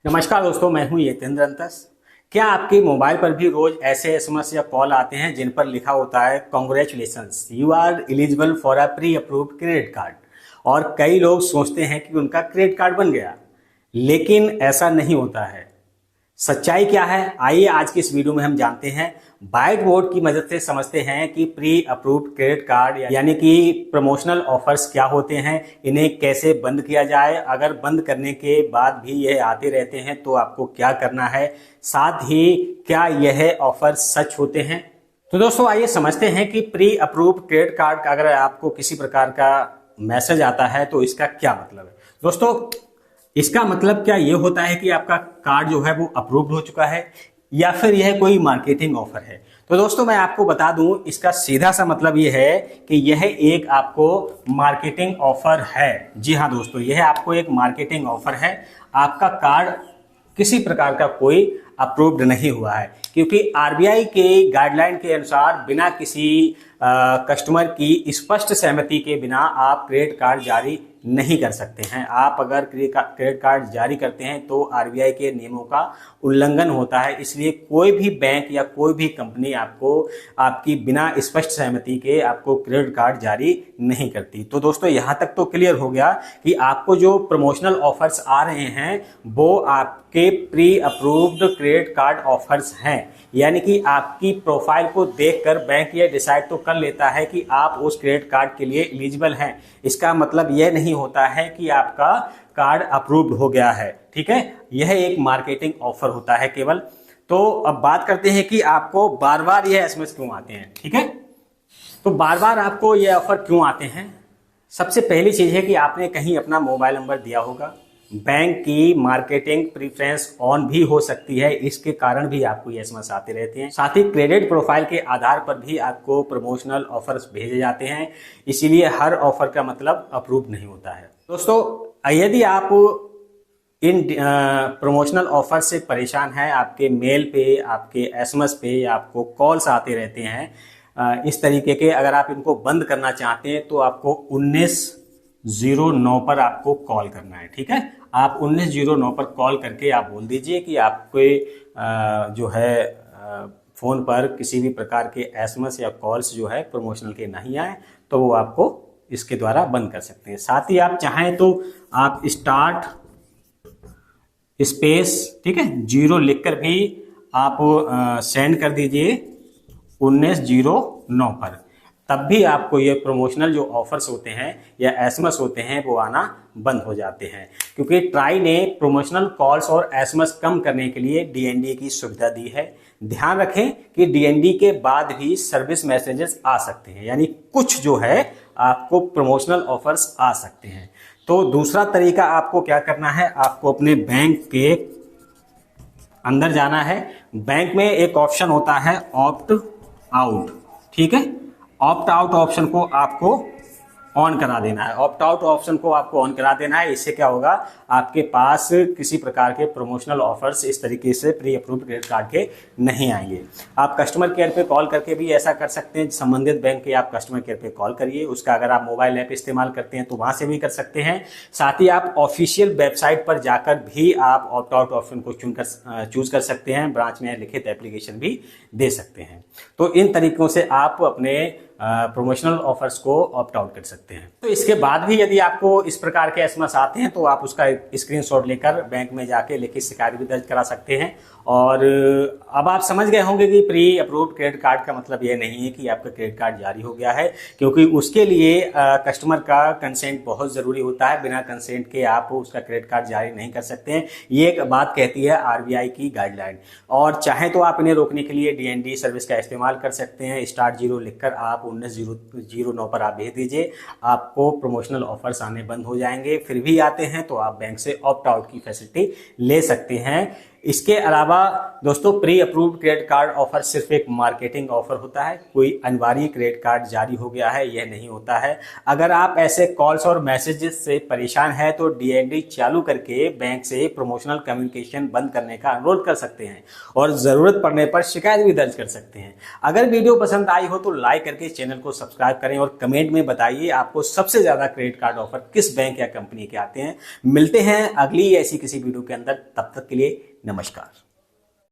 नमस्कार दोस्तों, मैं हूं यतेंद्र अंतस। क्या आपके मोबाइल पर भी रोज ऐसे एसएमएस या कॉल आते हैं जिन पर लिखा होता है congratulations, you are eligible for a pre approved credit card. और कई लोग सोचते हैं कि उनका क्रेडिट कार्ड बन गया, लेकिन ऐसा नहीं होता है। सच्चाई क्या है, आइए आज की इस वीडियो में हम जानते हैं। व्हाइट बोर्ड की मदद से समझते हैं कि प्री अप्रूव्ड क्रेडिट कार्ड यानी कि प्रमोशनल ऑफर्स क्या होते हैं, इन्हें कैसे बंद किया जाए, अगर बंद करने के बाद भी यह आते रहते हैं तो आपको क्या करना है, साथ ही क्या यह ऑफर सच होते हैं। तो दोस्तों आइए समझते हैं कि प्री अप्रूव्ड क्रेडिट कार्ड का अगर आपको किसी प्रकार का मैसेज आता है तो इसका क्या मतलब है। दोस्तों इसका मतलब क्या ये होता है कि आपका कार्ड जो है वो अप्रूव्ड हो चुका है या फिर यह कोई मार्केटिंग ऑफर है। तो दोस्तों मैं आपको बता दूं, इसका सीधा सा मतलब ये है कि यह एक आपको मार्केटिंग ऑफर है। जी हाँ दोस्तों, यह आपको एक मार्केटिंग ऑफर है। आपका कार्ड किसी प्रकार का कोई अप्रूव्ड नहीं हुआ है, क्योंकि आरबीआई के गाइडलाइन के अनुसार बिना किसी कस्टमर की स्पष्ट सहमति के बिना आप क्रेडिट कार्ड जारी नहीं कर सकते हैं। आप अगर क्रेडिट कार्ड जारी करते हैं तो आरबीआई के नियमों का उल्लंघन होता है। इसलिए कोई भी बैंक या कोई भी कंपनी आपको आपकी बिना स्पष्ट सहमति के आपको क्रेडिट कार्ड जारी नहीं करती। तो दोस्तों यहां तक तो क्लियर हो गया कि आपको जो प्रमोशनल ऑफर्स आ रहे हैं वो आपके pre approved credit card offers हैं। यानी कि आपकी प्रोफाइल को देखकर बैंक ये डिसाइड तो कर लेता है कि आप उस क्रेडिट कार्ड के लिए एलिजिबल हैं। इसका मतलब यह नहीं होता है कि आपका कार्ड अप्रूव्ड हो गया है। ठीक है, यह एक मार्केटिंग ऑफर होता है केवल। तो अब बात करते हैं कि आपको बार बार यह एसएमएस क्यों आते हैं। ठीक है, तो बार बार आपको यह ऑफर क्यों आते हैं। सबसे पहली चीज है कि आपने कहीं अपना मोबाइल नंबर दिया होगा। बैंक की मार्केटिंग प्रीफरेंस ऑन भी हो सकती है, इसके कारण भी आपको ये एसएमएस आते रहते हैं। साथ ही क्रेडिट प्रोफाइल के आधार पर भी आपको प्रमोशनल ऑफर्स भेजे जाते हैं, इसीलिए हर ऑफर का मतलब अप्रूव नहीं होता है। दोस्तों यदि आप इन प्रमोशनल ऑफर से परेशान हैं, आपके मेल पे, आपके एसएमएस पे आपको कॉल्स आते रहते हैं इस तरीके के, अगर आप इनको बंद करना चाहते हैं तो आपको 1909 पर आपको कॉल करना है। ठीक है, आप 1909 पर कॉल करके आप बोल दीजिए कि आपके जो है फोन पर किसी भी प्रकार के एसएमएस या कॉल्स जो है प्रमोशनल के नहीं आए, तो वो आपको इसके द्वारा बंद कर सकते हैं। साथ ही आप चाहें तो आप स्टार्ट स्पेस, ठीक है, 0 लिखकर भी आप सेंड कर दीजिए 1909 पर, तब भी आपको ये प्रमोशनल जो ऑफर्स होते हैं या एसएमएस होते हैं वो आना बंद हो जाते हैं। क्योंकि ट्राई ने प्रमोशनल कॉल्स और एसएमएस कम करने के लिए डीएनडी की सुविधा दी है। ध्यान रखें कि डीएनडी के बाद भी सर्विस मैसेजेस आ सकते हैं, यानी कुछ जो है आपको प्रमोशनल ऑफर्स आ सकते हैं। तो दूसरा तरीका आपको क्या करना है, आपको अपने बैंक के अंदर जाना है। बैंक में एक ऑप्शन होता है ऑप्ट आउट। ठीक है, ऑप्ट आउट ऑप्शन को आपको ऑन करा देना है। ऑप्ट आउट ऑप्शन को आपको ऑन करा देना है। इससे क्या होगा, आपके पास किसी प्रकार के प्रमोशनल ऑफर्स इस तरीके से प्री अप्रूव्ड क्रेडिट कार्ड के नहीं आएंगे। आप कस्टमर केयर पे कॉल करके भी ऐसा कर सकते हैं। संबंधित बैंक के आप कस्टमर केयर पे कॉल करिए। उसका अगर आप मोबाइल ऐप इस्तेमाल करते हैं तो वहां से भी कर सकते हैं। साथ ही आप ऑफिशियल वेबसाइट पर जाकर भी आप ऑप्ट आउट ऑप्शन को चूज कर सकते हैं। ब्रांच में लिखित एप्लीकेशन भी दे सकते हैं। तो इन तरीकों से आप अपने प्रमोशनल ऑफर्स को ऑप्ट आउट कर सकते हैं। तो इसके बाद भी यदि आपको इस प्रकार के एसएमएस आते हैं तो आप उसका स्क्रीनशॉट लेकर बैंक में जाके लिखित शिकायत भी दर्ज करा सकते हैं। और अब आप समझ गए होंगे कि प्री अप्रूव्ड क्रेडिट कार्ड का मतलब ये नहीं है कि आपका क्रेडिट कार्ड जारी हो गया है, क्योंकि उसके लिए कस्टमर का कंसेंट बहुत जरूरी होता है। बिना कंसेंट के आप उसका क्रेडिट कार्ड जारी नहीं कर सकते हैं। ये एक बात कहती है आरबीआई की गाइडलाइन। और चाहे तो आप इन्हें रोकने के लिए डीएनडी सर्विस का इस्तेमाल कर सकते हैं। स्टार्ट 0 लिखकर आप 1909 पर आप भेज दीजिए, आपको प्रमोशनल ऑफर्स आने बंद हो जाएंगे। फिर भी आते हैं तो आप बैंक से ऑप्ट आउट की फैसिलिटी ले सकते हैं। इसके अलावा दोस्तों pre approved credit card offer सिर्फ एक मार्केटिंग ऑफर होता है, कोई अनिवार्य क्रेडिट कार्ड जारी हो गया है यह नहीं होता है। अगर आप ऐसे कॉल्स और मैसेजेस से परेशान हैं तो डीएनडी चालू करके बैंक से प्रमोशनल कम्युनिकेशन बंद करने का अनुरोध कर सकते हैं और जरूरत पड़ने पर शिकायत भी दर्ज कर सकते हैं। अगर वीडियो पसंद आई हो तो लाइक करके चैनल को सब्सक्राइब करें और कमेंट में बताइए आपको सबसे ज्यादा क्रेडिट कार्ड ऑफर किस बैंक या कंपनी के आते हैं। मिलते हैं अगली ऐसी किसी वीडियो के अंदर, तब तक के लिए नमस्कार।